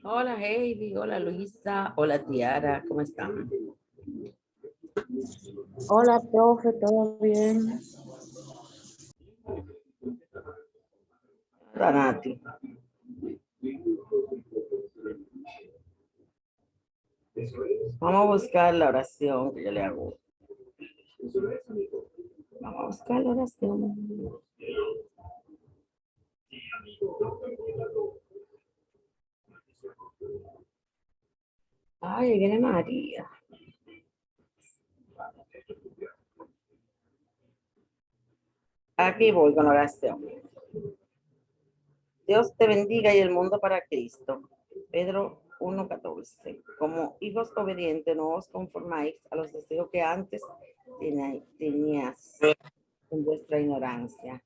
Hola Heidi, hola Luisa, hola Tiara, ¿cómo están? Hola, profe, ¿todo bien? Hola Nati. Vamos a buscar la oración que yo le hago. Vamos a buscar la oración. Ay, ahí viene María. Aquí voy con la oración. Dios te bendiga y el mundo para Cristo. Pedro 1:14. Como hijos obedientes, no os conformáis a los deseos que antes tenías en vuestra ignorancia.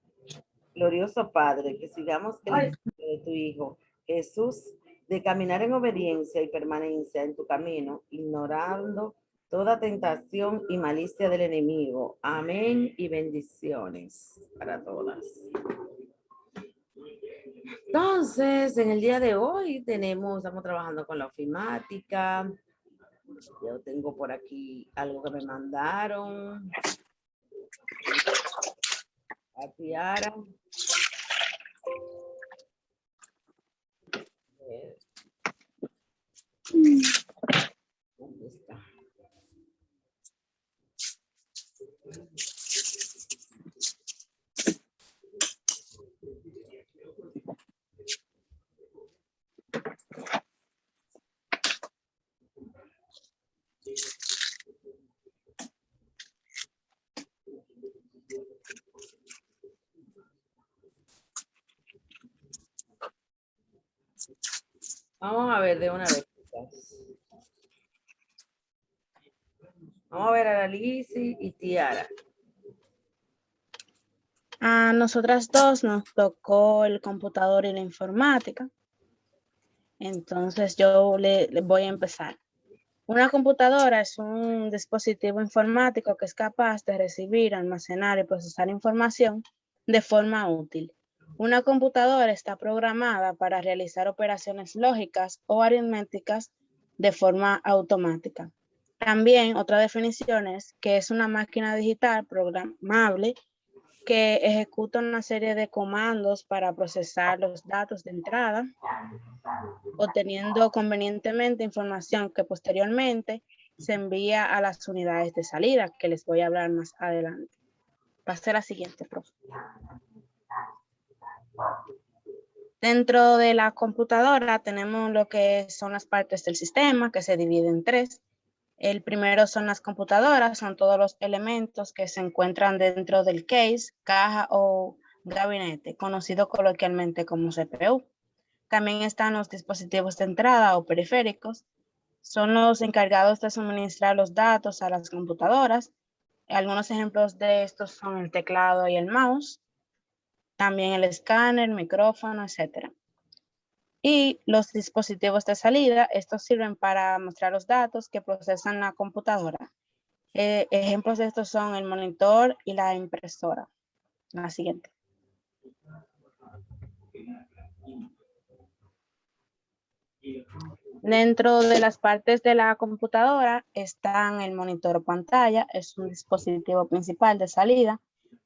Glorioso Padre, que sigamos el ejemplo de tu Hijo Jesús, de caminar en obediencia y permanencia en tu camino, ignorando toda tentación y malicia del enemigo. Amén y bendiciones para todas. Entonces, en el día de hoy estamos trabajando con la ofimática. Yo tengo por aquí algo que me mandaron. A Tiara. ¿Dónde está? Vamos a ver de una vez. Vamos a ver a la Lizzy y Tiara. A nosotras dos nos tocó el computador y la informática. Entonces yo le voy a empezar. Una computadora es un dispositivo informático que es capaz de recibir, almacenar y procesar información de forma útil. Una computadora está programada para realizar operaciones lógicas o aritméticas de forma automática. También otra definición es que es una máquina digital programable que ejecuta una serie de comandos para procesar los datos de entrada, obteniendo convenientemente información que posteriormente se envía a las unidades de salida, que les voy a hablar más adelante. Pase a la siguiente, profe. Dentro de la computadora tenemos lo que son las partes del sistema, que se divide en tres. El primero son las computadoras, son todos los elementos que se encuentran dentro del case, caja o gabinete, conocido coloquialmente como CPU. También están los dispositivos de entrada o periféricos, son los encargados de suministrar los datos a las computadoras. Algunos ejemplos de estos son el teclado y el mouse, también el escáner, micrófono, etc. Y los dispositivos de salida, estos sirven para mostrar los datos que procesan la computadora. Ejemplos de estos son el monitor y la impresora. La siguiente. Dentro de las partes de la computadora están el monitor o pantalla, es un dispositivo principal de salida,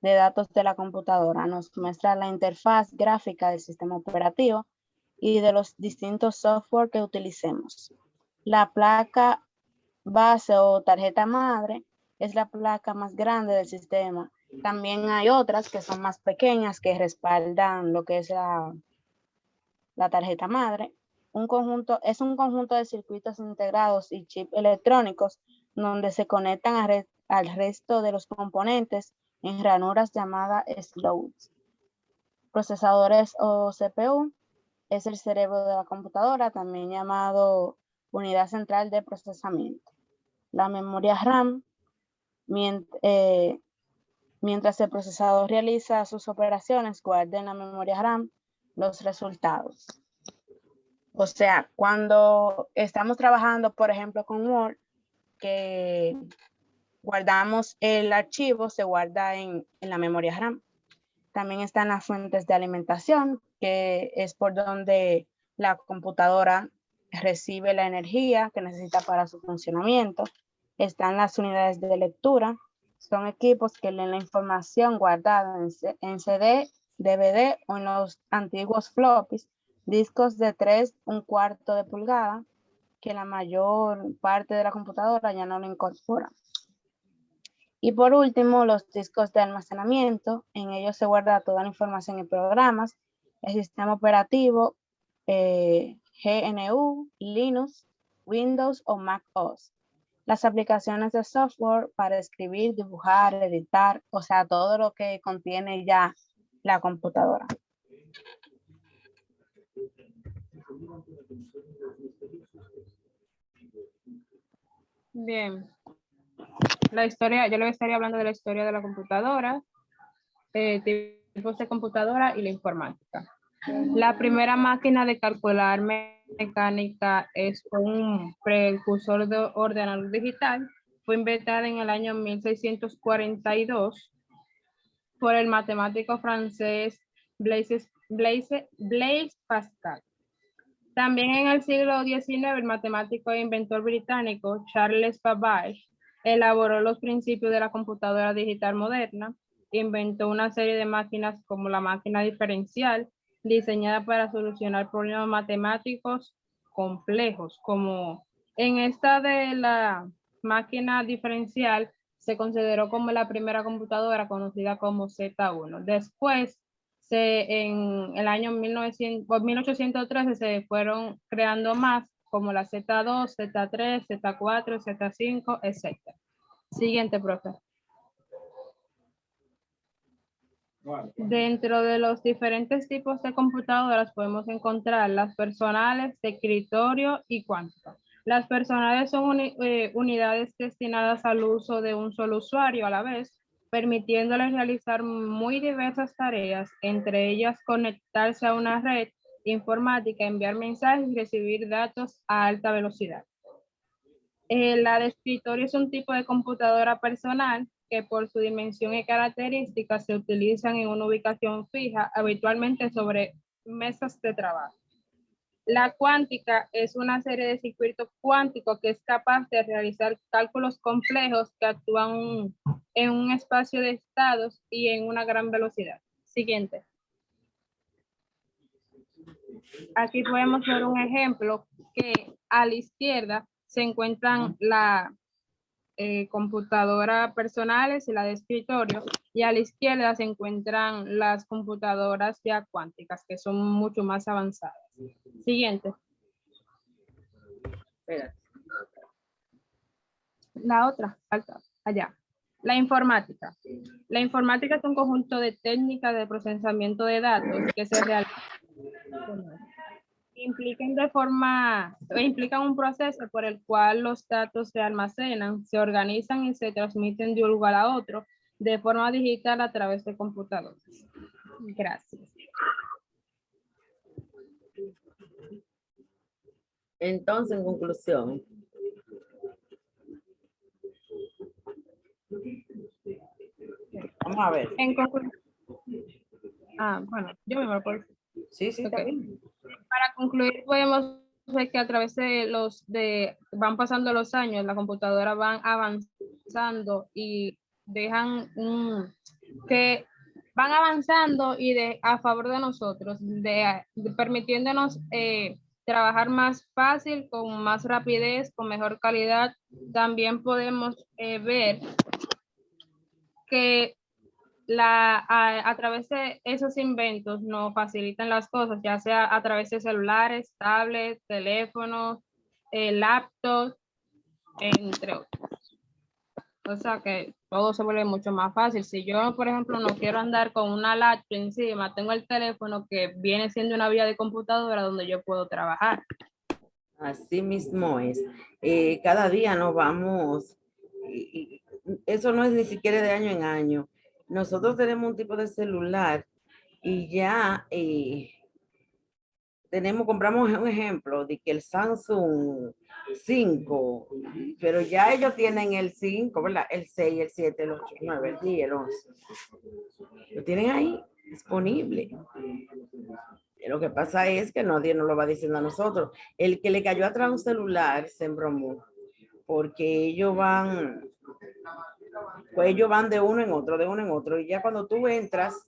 de datos de la computadora. Nos muestra la interfaz gráfica del sistema operativo y de los distintos software que utilicemos. La placa base o tarjeta madre es la placa más grande del sistema. También hay otras que son más pequeñas que respaldan lo que es la tarjeta madre. Es un conjunto de circuitos integrados y chips electrónicos donde se conectan al resto de los componentes en ranuras llamadas slots. Procesadores o CPU es el cerebro de la computadora, también llamado unidad central de procesamiento. La memoria RAM, mientras el procesador realiza sus operaciones, guarda en la memoria RAM los resultados. O sea, cuando estamos trabajando, por ejemplo, con Word, que guardamos el archivo, se guarda en la memoria RAM. También están las fuentes de alimentación, que es por donde la computadora recibe la energía que necesita para su funcionamiento. Están las unidades de lectura, son equipos que leen la información guardada en CD, DVD o en los antiguos floppies, discos de 3/4 de pulgada, que la mayor parte de la computadora ya no lo incorpora. Y por último, los discos de almacenamiento. En ellos se guarda toda la información y programas, el sistema operativo, GNU, Linux, Windows o Mac OS. Las aplicaciones de software para escribir, dibujar, editar, o sea, todo lo que contiene ya la computadora. Bien. La historia, yo le estaría hablando de la historia de la computadora, tipos de computadora y la informática. La primera máquina de calcular mecánica es un precursor de ordenador digital. Fue inventada en el año 1642 por el matemático francés Blaise Pascal. También en el siglo XIX, el matemático e inventor británico Charles Babbage elaboró los principios de la computadora digital moderna. Inventó una serie de máquinas como la máquina diferencial, diseñada para solucionar problemas matemáticos complejos. Como en esta de la máquina diferencial, se consideró como la primera computadora conocida como Z1. Después, en el año 1813 se fueron creando más, como la Z2, Z3, Z4, Z5, etc. Siguiente, profe. Dentro de los diferentes tipos de computadoras podemos encontrar las personales, de escritorio y cuánticas. Las personales son unidades destinadas al uso de un solo usuario a la vez, permitiéndoles realizar muy diversas tareas, entre ellas conectarse a una red informática, enviar mensajes y recibir datos a alta velocidad. La de escritorio es un tipo de computadora personal que por su dimensión y características se utilizan en una ubicación fija, habitualmente sobre mesas de trabajo. La cuántica es una serie de circuitos cuánticos que es capaz de realizar cálculos complejos que actúan en un espacio de estados y en una gran velocidad. Siguiente. Aquí podemos ver un ejemplo que a la izquierda se encuentran la computadora personales y la de escritorio, y a la izquierda se encuentran las computadoras ya cuánticas, que son mucho más avanzadas. Siguiente. La otra, falta, allá. La informática. La informática es un conjunto de técnicas de procesamiento de datos que se realizan. Implican un proceso por el cual los datos se almacenan, se organizan y se transmiten de un lugar a otro de forma digital a través de computadores. Gracias. Entonces, en conclusión, vamos a ver. En conclusión. Bueno, yo me voy. Sí, está Okay. bien. Para concluir, podemos ver que a través van pasando los años, las computadoras van avanzando y dejan que van avanzando y a favor de nosotros, permitiéndonos trabajar más fácil, con más rapidez, con mejor calidad. También podemos ver que a través de esos inventos nos facilitan las cosas, ya sea a través de celulares, tablets, teléfonos, laptops, entre otros. O sea que todo se vuelve mucho más fácil. Si yo, por ejemplo, no quiero andar con una laptop encima, tengo el teléfono que viene siendo una vía de computadora donde yo puedo trabajar. Así mismo es. Cada día nos vamos, eso no es ni siquiera de año en año. Nosotros tenemos un tipo de celular y ya compramos un ejemplo de que el Samsung 5, pero ya ellos tienen el 5, ¿verdad? El 6, el 7, el 8, el 9, el 10, el 11. Lo tienen ahí disponible. Lo que pasa es que nadie nos lo va diciendo a nosotros. El que le cayó atrás un celular se embromó, porque ellos van de uno en otro, de uno en otro, y ya cuando tú entras,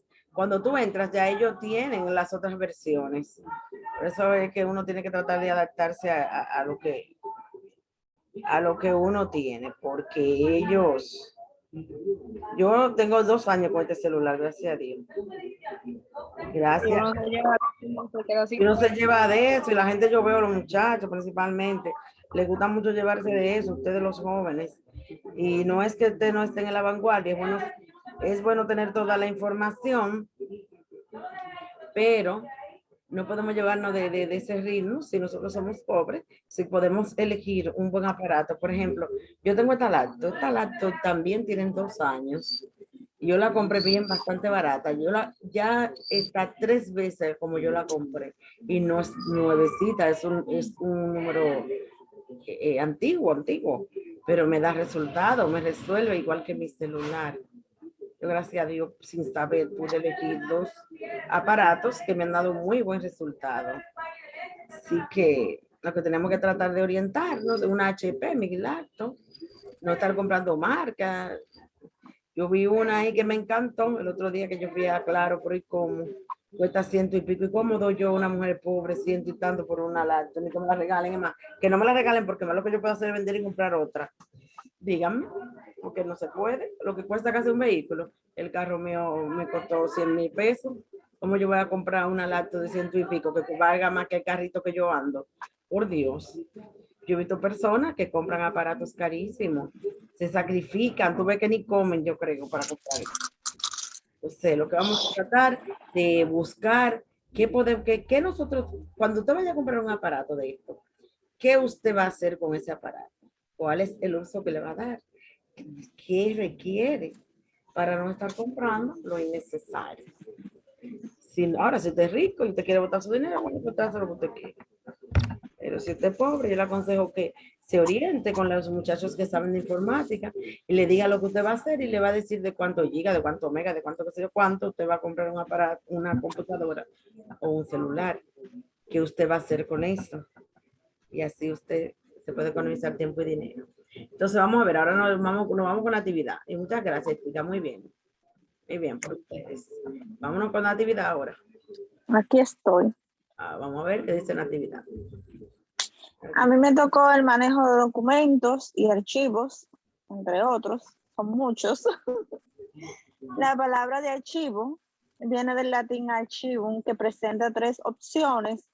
ya ellos tienen las otras versiones. Por eso es que uno tiene que tratar de adaptarse a lo que uno tiene, porque yo tengo 2 años con este celular, gracias a Dios. Gracias. Y uno se lleva de eso, y la gente, yo veo, los muchachos principalmente, les gusta mucho llevarse de eso, ustedes los jóvenes. Y no es que usted no esté en la vanguardia, es bueno tener toda la información, pero no podemos llevarnos de ese ritmo si nosotros somos pobres, si podemos elegir un buen aparato. Por ejemplo, yo tengo esta laptop también tienen 2 años. Yo la compré bien, bastante barata. Ya está 3 veces como yo la compré y no es nuevecita, es un número antiguo, pero me da resultado, me resuelve igual que mi celular. Yo, gracias a Dios, sin saber, pude elegir 2 aparatos que me han dado muy buen resultado. Así que lo que tenemos que tratar de orientarnos de una HP, mi laptop, no estar comprando marcas. Yo vi una ahí que me encantó el otro día que yo fui a Claro, por ahí como cuesta 100 y pico. ¿Y cómo doy yo, una mujer pobre, 100 y tanto por una laptop? Ni que me la regalen, es más, que no me la regalen, porque más lo que yo puedo hacer es vender y comprar otra. Díganme, porque no se puede. Lo que cuesta casi un vehículo. El carro mío me costó 100,000 pesos. ¿Cómo yo voy a comprar una laptop de 100 y pico que valga más que el carrito que yo ando? Por Dios. Yo he visto personas que compran aparatos carísimos, se sacrifican, tú ves que ni comen, yo creo, para comprar eso. Entonces, lo que vamos a tratar de buscar, qué nosotros, cuando usted vaya a comprar un aparato de esto, ¿qué usted va a hacer con ese aparato? ¿Cuál es el uso que le va a dar? ¿Qué requiere para no estar comprando lo innecesario? Ahora, si usted es rico y usted quiere botar su dinero, bueno, pues hace lo que usted quiere. Pero si usted es pobre, yo le aconsejo que se oriente con los muchachos que saben de informática y le diga lo que usted va a hacer y le va a decir de cuánto giga, de cuánto mega, de cuánto, qué sé yo, cuánto usted va a comprar un aparato, una computadora o un celular. ¿Qué usted va a hacer con eso? Y así usted se puede economizar tiempo y dinero. Entonces, vamos a ver, ahora nos vamos con la actividad. Y muchas gracias, explica muy bien. Muy bien por ustedes. Vámonos con la actividad ahora. Aquí estoy. Vamos a ver qué dice la actividad. A mí me tocó el manejo de documentos y archivos, entre otros, son muchos. La palabra de archivo viene del latín archivum, que presenta 3 opciones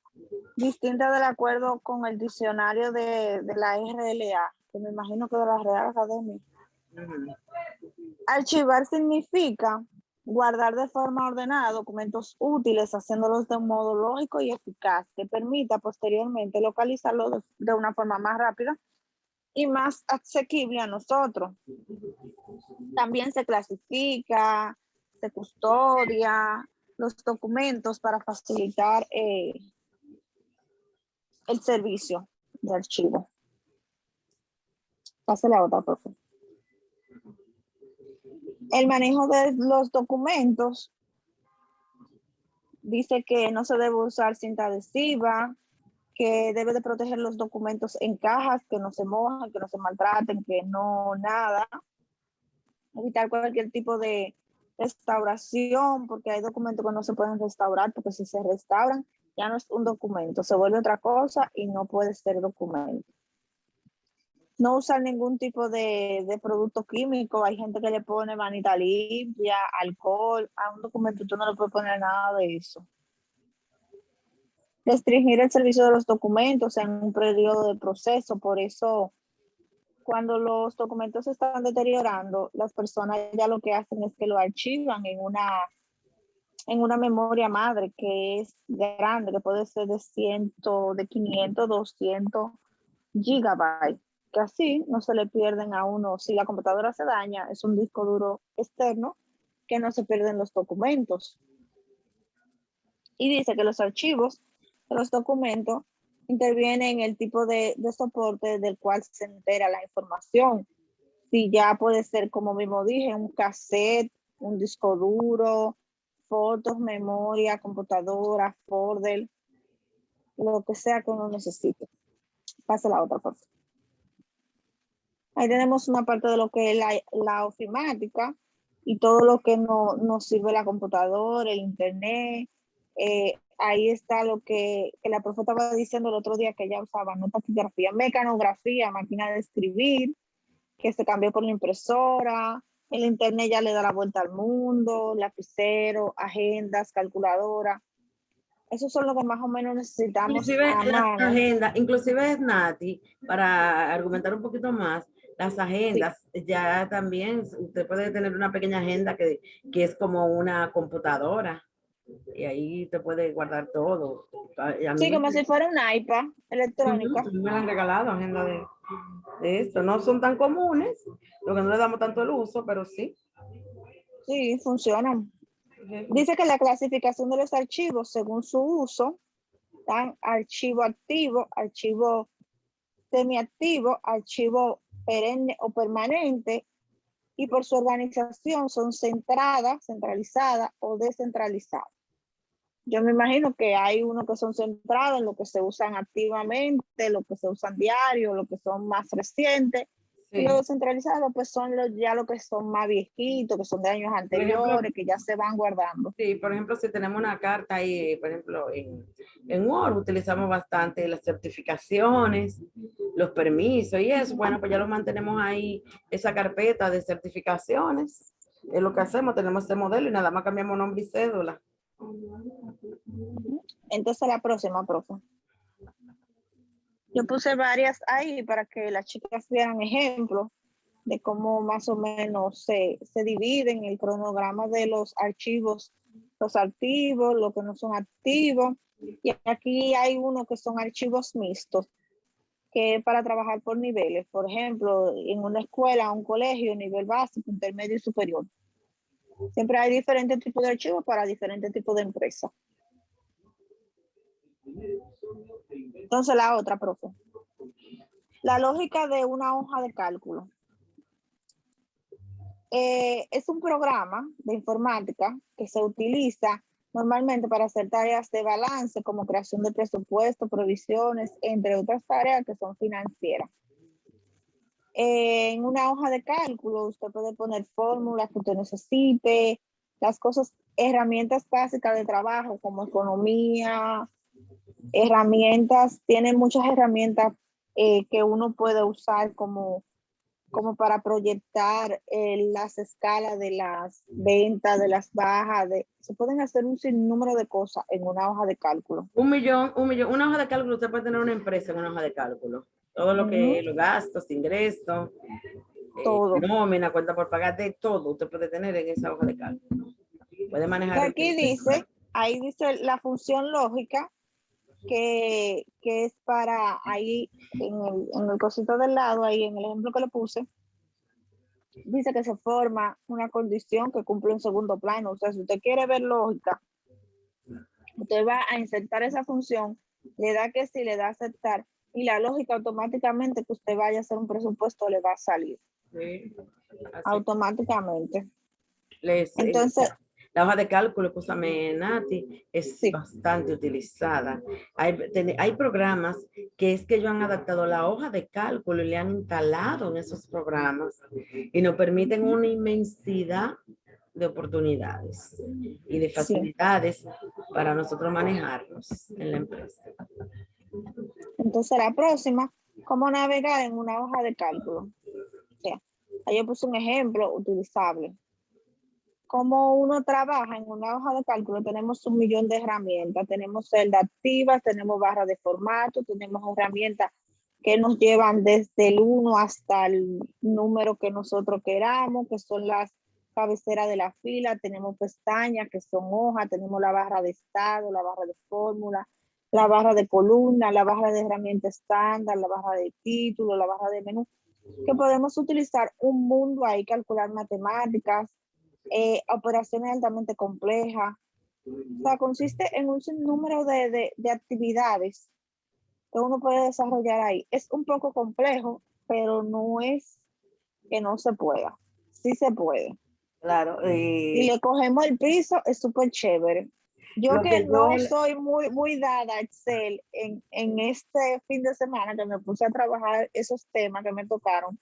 distintas de acuerdo con el diccionario de la RLA, que me imagino que de la Real Academia. Archivar significa guardar de forma ordenada documentos útiles, haciéndolos de un modo lógico y eficaz, que permita posteriormente localizarlos de una forma más rápida y más asequible a nosotros. También se clasifica, se custodia los documentos para facilitar el servicio de archivo. Pase la otra, por favor. El manejo de los documentos dice que no se debe usar cinta adhesiva, que debe de proteger los documentos en cajas, que no se mojen, que no se maltraten, que no nada. Evitar cualquier tipo de Restauración, porque hay documentos que no se pueden restaurar, porque si se restauran, ya no es un documento, se vuelve otra cosa y no puede ser documento. No usar ningún tipo de producto químico. Hay gente que le pone manita limpia, alcohol. A un documento tú no le puedes poner nada de eso. Restringir el servicio de los documentos en un periodo de proceso. Por eso, cuando los documentos se están deteriorando, las personas ya lo que hacen es que lo archivan en una memoria madre que es grande, que puede ser de 100, de 500, 200 gigabytes, que así no se le pierden a uno. Si la computadora se daña, es un disco duro externo que no se pierden los documentos. Y dice que los archivos de los documentos intervienen en el tipo de soporte del cual se entera la información. Si ya puede ser, como mismo dije, un cassette, un disco duro, fotos, memoria, computadora, folder, lo que sea que uno necesite. Pase la otra parte. Ahí tenemos una parte de lo que es la ofimática y todo lo que nos sirve la computadora, el internet. Ahí está lo que la profe estaba diciendo el otro día, que ella usaba no taquigrafía, mecanografía, máquina de escribir, que se cambió por la impresora. El internet ya le da la vuelta al mundo, lapicero, agendas, calculadora. Esos son los que más o menos necesitamos Inclusive a las mano. agendas, inclusive Nati, para argumentar un poquito más, las agendas ya también, usted puede tener una pequeña agenda que es como una computadora y ahí te puede guardar todo. A mí Sí, como si fuera un iPad electrónica. me han regalado agenda de esto. No son tan comunes, lo que no le damos tanto el uso, pero sí. Sí, funcionan. Dice que la clasificación de los archivos según su uso están archivo activo, archivo semiactivo, archivo perenne o permanente, y por su organización son centralizadas o descentralizadas. Yo me imagino que hay unos que son centrados en lo que se usan activamente, lo que se usan diario, lo que son más recientes. Sí. Y los descentralizados pues son ya lo que son más viejitos, que son de años anteriores, que ya se van guardando. Sí, por ejemplo, si tenemos una carta ahí, por ejemplo, en Word utilizamos bastante las certificaciones, los permisos y eso. Bueno, pues ya lo mantenemos ahí, esa carpeta de certificaciones. Es lo que hacemos, tenemos ese modelo y nada más cambiamos nombre y cédula. Entonces la próxima, profe. Yo puse varias ahí para que las chicas vieran ejemplos de cómo más o menos se dividen el cronograma de los archivos, los activos, lo que no son activos. Y aquí hay uno que son archivos mixtos, que es para trabajar por niveles. Por ejemplo, en una escuela, un colegio, nivel básico, intermedio y superior. Siempre hay diferentes tipos de archivos para diferentes tipos de empresas. Entonces la otra, profe. La lógica de una hoja de cálculo. Es un programa de informática que se utiliza normalmente para hacer tareas de balance como creación de presupuesto, provisiones, entre otras tareas que son financieras. En una hoja de cálculo usted puede poner fórmulas que usted necesite, las cosas, herramientas básicas de trabajo como economía, herramientas, tiene muchas herramientas que uno puede usar como para proyectar las escalas de las ventas, de las bajas, se pueden hacer un sinnúmero de cosas en una hoja de cálculo. Un millón, una hoja de cálculo, usted puede tener una empresa en una hoja de cálculo. Todo lo que, los gastos, ingresos, todo. nómina, cuenta por pagar, de todo usted puede tener en esa hoja de cálculo. Puede manejar. Aquí dice, ahí dice la función lógica, que es para ahí en el cosito del lado, ahí en el ejemplo que le puse, dice que se forma una condición que cumple un segundo plano. O sea, si usted quiere ver lógica, usted va a insertar esa función, le da que sí, le da a aceptar, y la lógica automáticamente que usted vaya a hacer un presupuesto le va a salir. Sí, automáticamente. Entonces, la hoja de cálculo, escúchame, Nati, es bastante utilizada. Hay programas que es que ellos han adaptado la hoja de cálculo y le han instalado en esos programas y nos permiten una inmensidad de oportunidades y de facilidades para nosotros manejarnos en la empresa. Entonces, la próxima, ¿cómo navegar en una hoja de cálculo? O sea, ahí yo puse un ejemplo utilizable. Cómo uno trabaja en una hoja de cálculo, tenemos 1.000.000 de herramientas, tenemos celdas activas, tenemos barras de formato, tenemos herramientas que nos llevan desde el 1 hasta el número que nosotros queramos, que son las cabeceras de la fila, tenemos pestañas que son hojas, tenemos la barra de estado, la barra de fórmula, la barra de columna, la barra de herramienta estándar, la barra de título, la barra de menú, que podemos utilizar un mundo ahí, calcular matemáticas, operaciones altamente complejas. O sea, consiste en un sinnúmero de actividades que uno puede desarrollar ahí. Es un poco complejo, pero no es que no se pueda. Sí se puede. Claro. Si le cogemos el piso, es súper chévere. Yo que no soy muy dada a Excel, en este fin de semana que me puse a trabajar esos temas que me tocaron,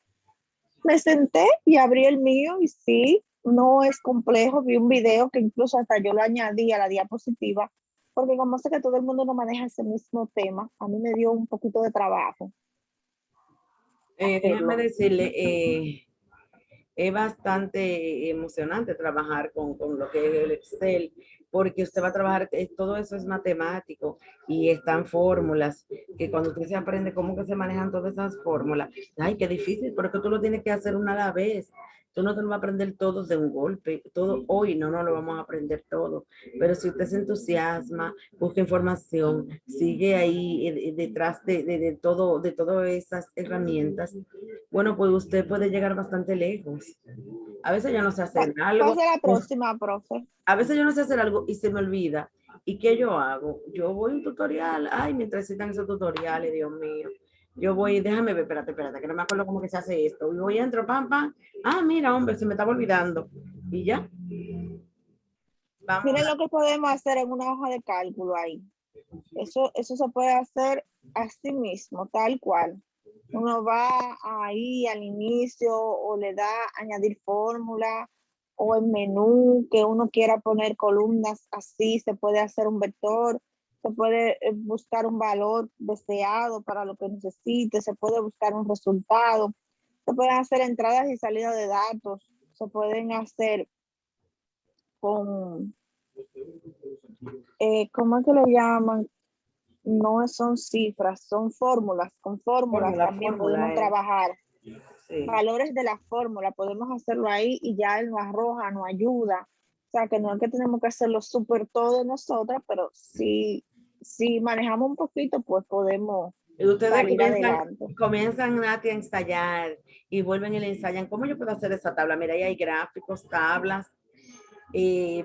me senté y abrí el mío y sí, no es complejo. Vi un video que incluso hasta yo lo añadí a la diapositiva, porque como sé que todo el mundo no maneja ese mismo tema, a mí me dio un poquito de trabajo. Déjame decirle, es bastante emocionante trabajar con lo que es el Excel, porque usted va a trabajar, todo eso es matemático y están fórmulas, que cuando usted se aprende cómo que se manejan todas esas fórmulas, ay, qué difícil, porque tú lo tienes que hacer una a la vez. Tú no te lo vas a aprender todo de un golpe, todo hoy no lo vamos a aprender todo, pero si usted se entusiasma, busca información, sigue ahí detrás de todas esas herramientas, bueno, pues usted puede llegar bastante lejos. A veces yo no sé hacer algo. Pase la próxima, profe. A veces yo no sé hacer algo y se me olvida. ¿Y qué yo hago? Yo voy a un tutorial. Ay, mientras citan esos tutoriales, Dios mío. Yo voy, déjame ver, espérate, que no me acuerdo cómo que se hace esto. Y voy, entro, pam, pam. Ah, mira, hombre, se me estaba olvidando. Y ya. Vamos. Miren lo que podemos hacer en una hoja de cálculo ahí. Eso se puede hacer así mismo, tal cual. Uno va ahí al inicio o le da añadir fórmula o el menú que uno quiera poner columnas así, se puede hacer un vector, se puede buscar un valor deseado para lo que necesite, se puede buscar un resultado, se pueden hacer entradas y salidas de datos, se pueden hacer con, ¿cómo es que le llaman? No son cifras, son fórmulas. Con fórmulas también podemos trabajar. Sí. Valores de la fórmula, podemos hacerlo ahí y ya él nos arroja, nos ayuda. O sea, que no es que tenemos que hacerlo súper todo nosotras, pero si manejamos un poquito, pues podemos salir adelante. Comienzan Nati a ensayar y vuelven y le ensayan. ¿Cómo yo puedo hacer esa tabla? Mira, ahí hay gráficos, tablas,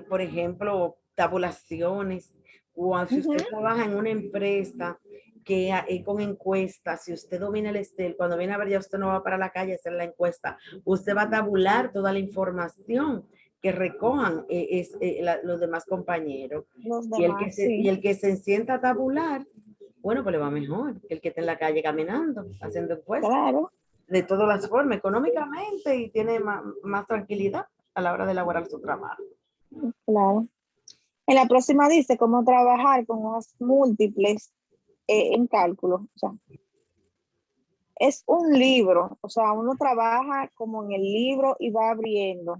por ejemplo, tabulaciones. O si usted trabaja en una empresa que con encuestas, si usted domina el Excel, cuando viene a ver ya usted no va para la calle a hacer la encuesta, usted va a tabular toda la información que recojan los demás compañeros. Y el que se sienta a tabular, bueno, pues le va mejor que el que está en la calle caminando, haciendo encuestas. Claro. De todas las formas, económicamente, y tiene más tranquilidad a la hora de elaborar su trabajo. Claro. En la próxima dice cómo trabajar con hojas múltiples en cálculo. O sea, es un libro, o sea, uno trabaja como en el libro y va abriendo.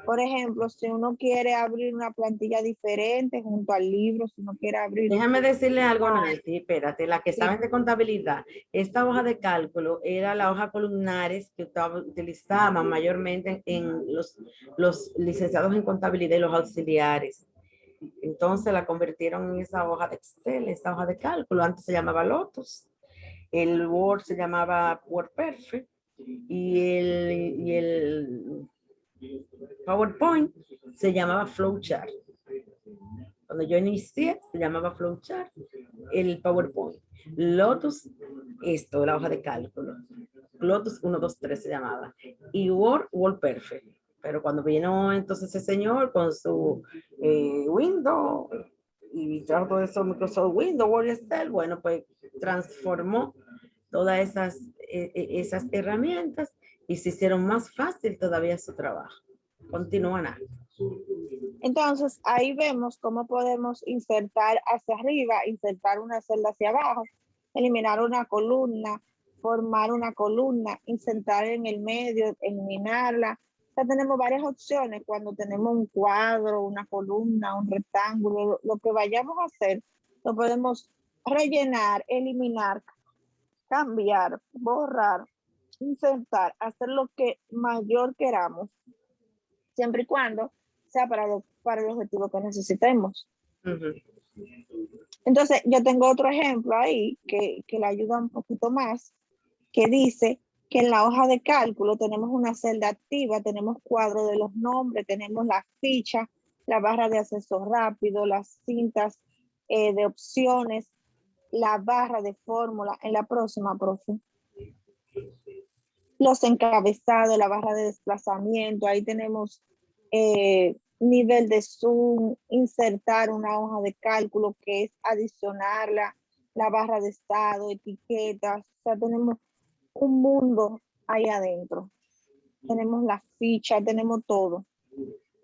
Por ejemplo, si uno quiere abrir una plantilla diferente junto al libro, si uno quiere abrir... Déjame decirle algo, Nancy, espérate, la que saben de contabilidad, esta hoja de cálculo era la hoja columnares que utilizaban mayormente en los licenciados en contabilidad y los auxiliares. Entonces la convirtieron en esa hoja de Excel, esa hoja de cálculo. Antes se llamaba Lotus, el Word se llamaba WordPerfect y el PowerPoint se llamaba Flowchart. Cuando yo inicié se llamaba Flowchart, el PowerPoint. Lotus, la hoja de cálculo. Lotus 1, 2, 3 se llamaba. Y WordPerfect. Pero cuando vino entonces ese señor con su Windows y todo eso, Microsoft Windows, Word, Excel, bueno, pues transformó todas esas herramientas y se hicieron más fácil todavía su trabajo. Continúa, Ana. Entonces, ahí vemos cómo podemos insertar hacia arriba, insertar una celda hacia abajo, eliminar una columna, formar una columna, insertar en el medio, eliminarla. O sea, tenemos varias opciones cuando tenemos un cuadro, una columna, un rectángulo, lo que vayamos a hacer, lo podemos rellenar, eliminar, cambiar, borrar, insertar, hacer lo que mayor queramos, siempre y cuando sea para el objetivo que necesitemos. Ujú. Entonces, yo tengo otro ejemplo ahí que le ayuda un poquito más, que dice que en la hoja de cálculo tenemos una celda activa, tenemos cuadro de los nombres, tenemos la ficha, la barra de acceso rápido, las cintas de opciones, la barra de fórmula. En la próxima, profe. Los encabezados, la barra de desplazamiento, ahí tenemos nivel de zoom, insertar una hoja de cálculo que es adicionarla, la barra de estado, etiquetas, o sea, tenemos un mundo ahí adentro. Tenemos la ficha, tenemos todo.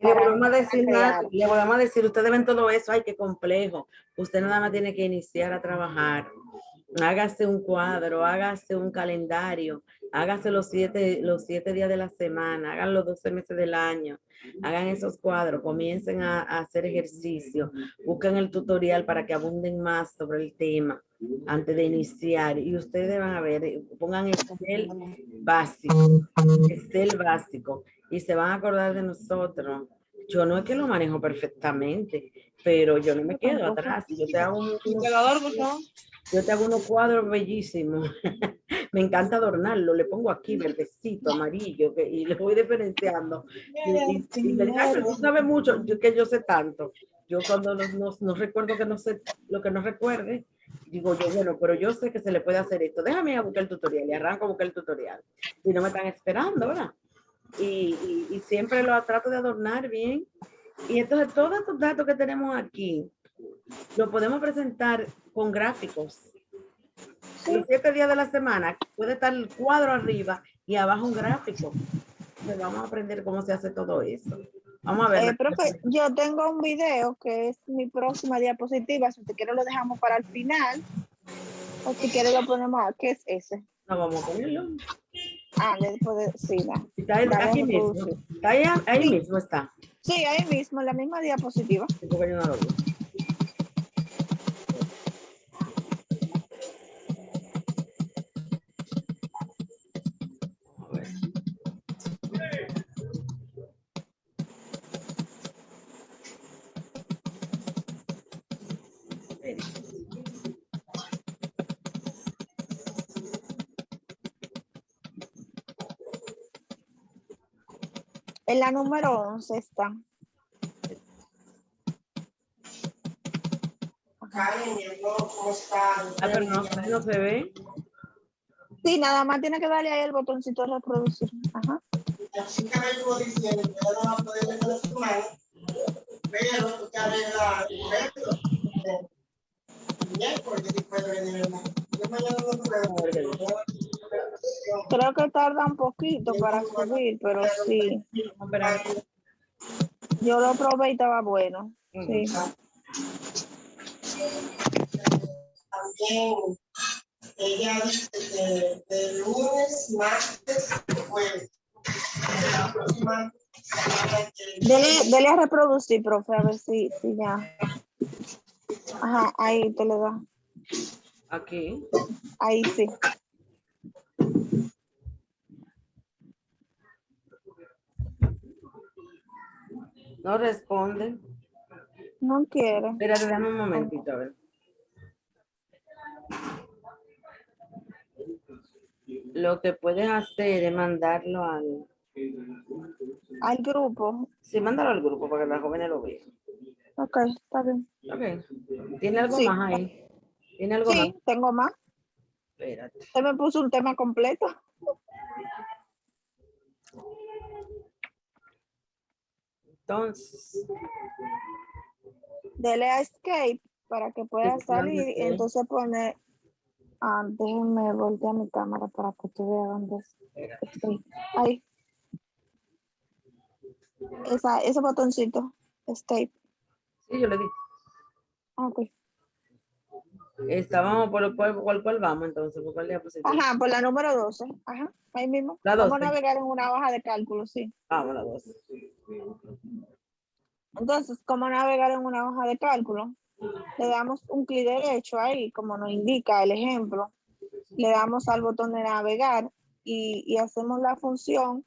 Le volvemos a para decir, crear. le volvemos a decir, ustedes ven todo eso, ay, qué complejo. Usted nada más tiene que iniciar a trabajar. Hágase un cuadro, hágase un calendario, hágase los siete días de la semana, hagan los 12 meses del año, hagan esos cuadros, comiencen a hacer ejercicio, busquen el tutorial para que abunden más sobre el tema antes de iniciar. Y ustedes van a ver, pongan Excel básico, y se van a acordar de nosotros. Yo no es que lo manejo perfectamente, pero yo no me quedo atrás. Yo te hago unos cuadros bellísimos. Me encanta adornarlo. Le pongo aquí verdecito, amarillo, y le voy diferenciando. Y me dicen, pero tú sabes mucho, que yo sé tanto. Yo cuando no recuerdo que no sé lo que no recuerde, digo yo, bueno, pero yo sé que se le puede hacer esto. Déjame ir a buscar el tutorial y arranco a buscar el tutorial. Y no me están esperando, ¿verdad? Y siempre lo trato de adornar bien. Y entonces todos estos datos que tenemos aquí, lo podemos presentar con gráficos. Los 7 días de la semana puede estar el cuadro arriba y abajo un gráfico. Entonces vamos a aprender cómo se hace todo eso. Vamos a ver. Profe, yo tengo un video que es mi próxima diapositiva. Si usted quiere lo dejamos para el final. O si quiere lo ponemos. ¿Qué es ese? No, vamos a ponerlo. Después de, sí, Está aquí mismo. Está ahí sí. Mismo está. Sí, ahí mismo, en la misma diapositiva. Sí, porque yo no lo vi. En la número 11 está. Pero no se ve. Sí, nada más tiene que darle ahí el botoncito de reproducir. Ajá. Así que me estuvo diciendo que no va a poder ver con su mano, pero tú te arreglas bien, porque después de venir yo mañana no puedo. Creo que tarda un poquito para subir, pero sí. Yo lo probé y estaba bueno. Sí. También ella dice que de lunes, martes, jueves. Dele a reproducir, profe, a ver si ya. Ajá, ahí te le da. Aquí. Ahí sí. No responde. No quiere. Espérate, dame un momentito, a ver. Lo que puedes hacer es mandarlo al grupo. Sí, mándalo al grupo para que las jóvenes lo vean. Ok, está bien. Ok. ¿Tiene algo Sí. más ahí? ¿Tiene algo más? Sí, tengo más. Espérate. Usted me puso un tema completo. Entonces. Dele a escape para que pueda salir y entonces pone. Déjenme voltear mi cámara para que tú veas dónde es. Ahí. ese botoncito, escape. Sí, yo le di. Ok. Estábamos por cuál vamos entonces, por cuál diapositiva. Ajá, por la número 12. Ajá, ahí mismo. La Vamos 12. a navegar en una hoja de cálculo, sí. Vamos, la 12. Entonces, ¿cómo navegar en una hoja de cálculo? Le damos un clic derecho ahí, como nos indica el ejemplo. Le damos al botón de navegar y hacemos la función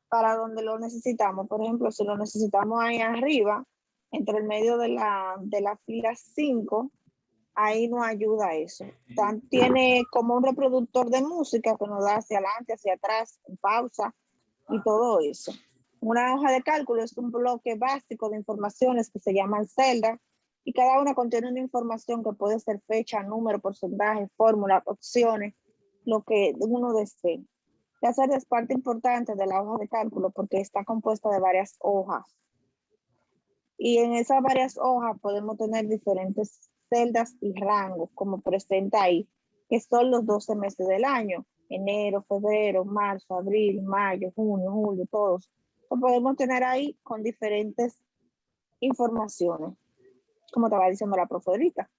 para donde lo necesitamos. Por ejemplo, si lo necesitamos ahí arriba, entre el medio de la fila 5, ahí nos ayuda eso. Tiene como un reproductor de música que nos da hacia adelante, hacia atrás, en pausa y todo eso. Una hoja de cálculo es un bloque básico de informaciones que se llaman celdas y cada una contiene una información que puede ser fecha, número, porcentaje, fórmula, opciones, lo que uno desee. La celda es parte importante de la hoja de cálculo porque está compuesta de varias hojas. Y en esas varias hojas podemos tener diferentes celdas y rangos, como presenta ahí, que son los 12 meses del año: enero, febrero, marzo, abril, mayo, junio, julio, todos. Lo podemos tener ahí con diferentes informaciones, como estaba diciendo la profe ahorita.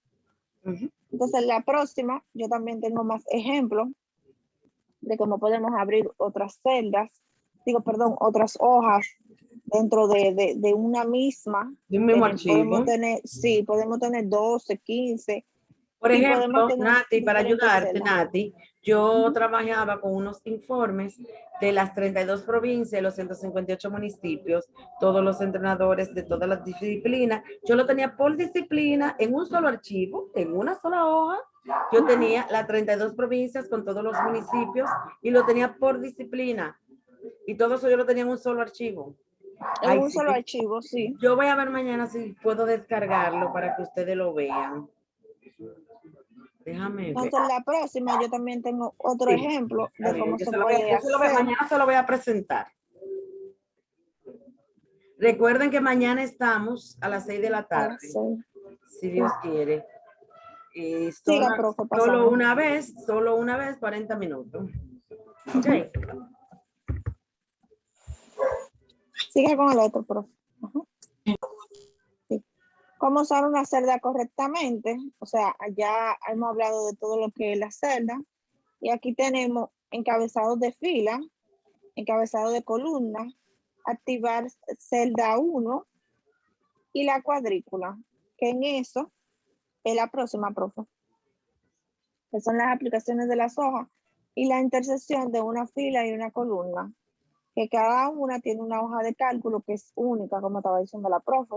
Entonces, la próxima, yo también tengo más ejemplos de cómo podemos abrir otras celdas, otras hojas dentro de una misma. De un mismo archivo. Podemos tener 12, 15. Por y ejemplo, podemos tener Nati, para diferentes ayudarte, celdas. Nati, yo trabajaba con unos informes de las 32 provincias, los 158 municipios, todos los entrenadores de todas las disciplinas. Yo lo tenía por disciplina en un solo archivo, en una sola hoja. Yo tenía las 32 provincias con todos los municipios y lo tenía por disciplina. Y todo eso yo lo tenía en un solo archivo. En un solo archivo, sí. Yo voy a ver mañana si puedo descargarlo para que ustedes lo vean. Déjame ver. Entonces, la próxima, yo también tengo otro ejemplo de cómo se puede hacer. Mañana se lo voy a presentar. Recuerden que mañana estamos a las 6 de la tarde. Si Dios quiere. Siga, profe, solo una vez, 40 minutos. Ok. Siga con el otro, profe. Sí. ¿Cómo usar una celda correctamente? O sea, ya hemos hablado de todo lo que es la celda. Y aquí tenemos encabezado de fila, encabezado de columna, activar celda 1 y la cuadrícula, que en eso es la próxima, profe, que son las aplicaciones de las hojas y la intersección de una fila y una columna, que cada una tiene una hoja de cálculo que es única, como estaba diciendo la profe.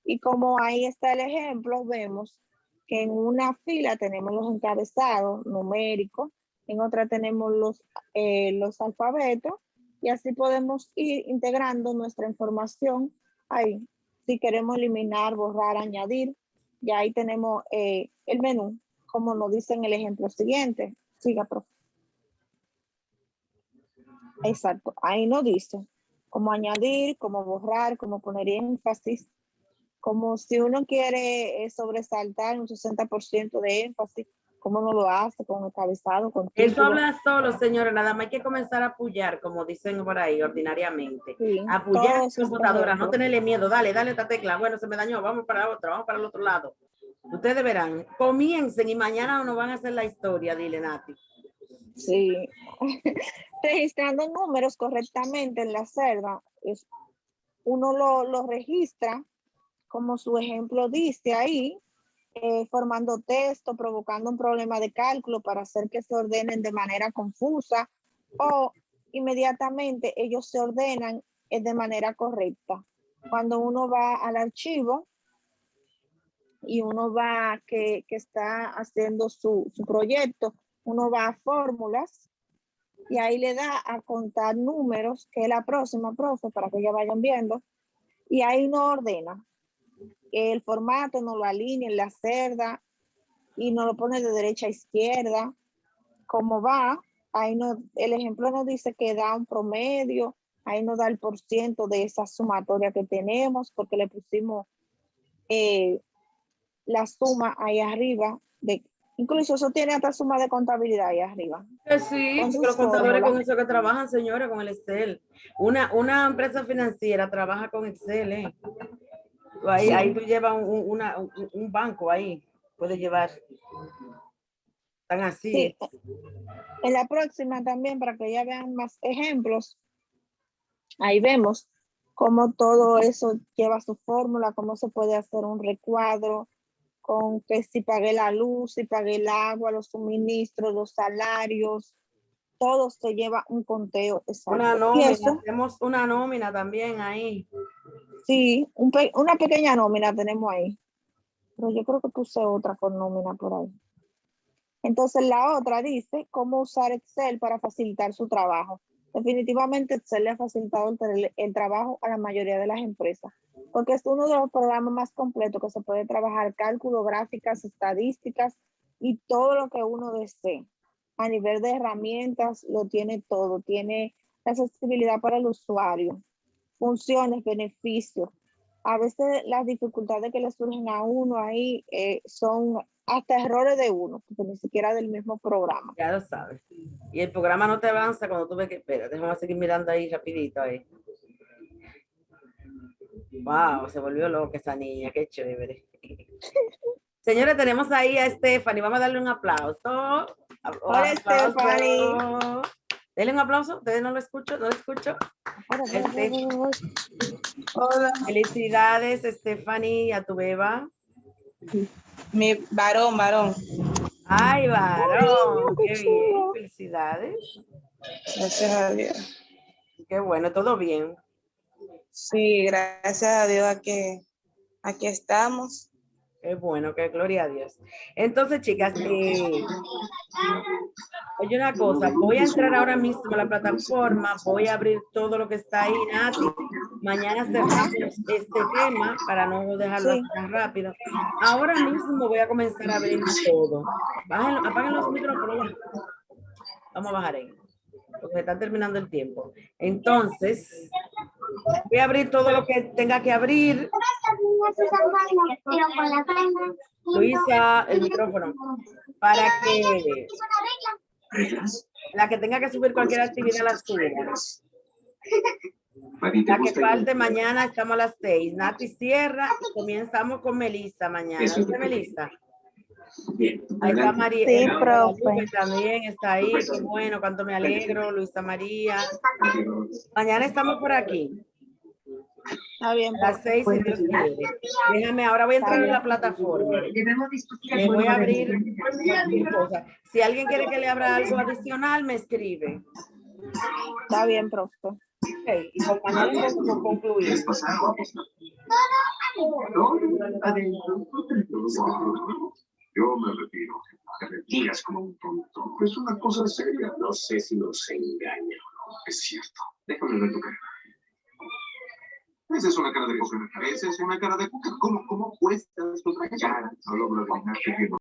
Y como ahí está el ejemplo, vemos que en una fila tenemos los encabezados numéricos, en otra tenemos los alfabetos, y así podemos ir integrando nuestra información ahí. Si queremos eliminar, borrar, añadir, y ahí tenemos el menú, como nos dice en el ejemplo siguiente. Siga, profe. Exacto, ahí nos dice cómo añadir, cómo borrar, cómo poner énfasis, como si uno quiere sobresaltar un 60% de énfasis, ¿cómo no lo hace? Con encabezado, con título. Eso habla solo, señora, nada más hay que comenzar a apoyar, como dicen por ahí ordinariamente. Sí, apoyar en computadora, no tenerle miedo, dale esta tecla, bueno, se me dañó, vamos para la otra, vamos para el otro lado. Ustedes verán, comiencen y mañana nos van a hacer la historia, dile, Nati. Sí. Registrando números correctamente en la celda, uno lo registra, como su ejemplo dice ahí, formando texto, provocando un problema de cálculo para hacer que se ordenen de manera confusa, o inmediatamente ellos se ordenan de manera correcta. Cuando uno va al archivo y uno va que está haciendo su proyecto, uno va a fórmulas y ahí le da a contar números, que es la próxima, profe, para que ya vayan viendo, y ahí no ordena. El formato no lo alinea en la celda y no lo pone de derecha a izquierda. Como va, ahí no, el ejemplo nos dice que da un promedio, ahí nos da el % de esa sumatoria que tenemos, porque le pusimos la suma ahí arriba Incluso eso tiene hasta suma de contabilidad ahí arriba. Que sí, Con porque sus los contadores con fórmulas. eso que trabajan, señores, con el Excel. Una empresa financiera trabaja con Excel, ¿eh? Ahí tú llevas un banco ahí, puedes llevar. Están así. Sí, en la próxima también, para que ya vean más ejemplos, ahí vemos cómo todo eso lleva su fórmula, cómo se puede hacer un recuadro, con que si pagué la luz, si pagué el agua, los suministros, los salarios, todo se lleva un conteo exacto. Una Y nómina, eso, tenemos una nómina también ahí. sí, una pequeña nómina tenemos ahí. Pero yo creo que puse otra con nómina por ahí. Entonces la otra dice cómo usar Excel para facilitar su trabajo. Definitivamente Excel le ha facilitado el trabajo a la mayoría de las empresas, porque es uno de los programas más completos que se puede trabajar cálculo, gráficas, estadísticas y todo lo que uno desee. A nivel de herramientas lo tiene todo, tiene la accesibilidad para el usuario, funciones, beneficios. A veces las dificultades que le surgen a uno ahí son hasta errores de uno, porque ni siquiera del mismo programa. Ya lo sabes. Y el programa no te avanza cuando tú ves que, espera, déjame seguir mirando ahí rapidito ahí. Wow, se volvió loca esa niña, qué chévere. Señores, tenemos ahí a Stephanie, vamos a darle un aplauso. Hola, Stephanie. Denle un aplauso, ustedes no lo escucho, no lo escucho. Hola, Felicidades, Stephanie, a tu beba. mi varón. Ay, varón, qué qué bien, chulo. felicidades. Gracias a Dios. Qué bueno, todo bien. Sí, gracias a Dios aquí estamos. Qué bueno, que gloria a Dios. Entonces, chicas, oye una cosa, voy a entrar ahora mismo a la plataforma, voy a abrir todo lo que está ahí, Nati. Mañana cerramos este tema para no dejarlo así tan rápido. Ahora mismo voy a comenzar a abrir todo. Apaguen los micrófonos. Vamos a bajar ahí, porque se está terminando el tiempo. Entonces, voy a abrir todo lo que tenga que abrir. Luisa, el micrófono. Para que la que tenga que subir cualquier actividad la suba. La que falte mañana estamos a las 6. Nati cierra y comenzamos con Melissa mañana. ¿Usted, Melissa? Ahí está María. Sí, Guadalupe profe. también está ahí. Qué bueno, cuánto me alegro. Luisa María. Mañana estamos por aquí. Está bien, A las 6, si Dios quiere. Déjame, ahora voy a entrar en la plataforma. Le voy a abrir cualquier cosa. Si alguien quiere que le abra algo adicional, me escribe. Está bien, profe. Ok, y con mañana concluir. Yo me retiro. Te retiras como un tonto. Es una cosa seria. No sé si nos engaña o no. Es cierto. Déjame ver tu cara. Esa es una cara de póker. Esa es una cara de póker. ¿Cómo cuesta esto? Ya, solo me lo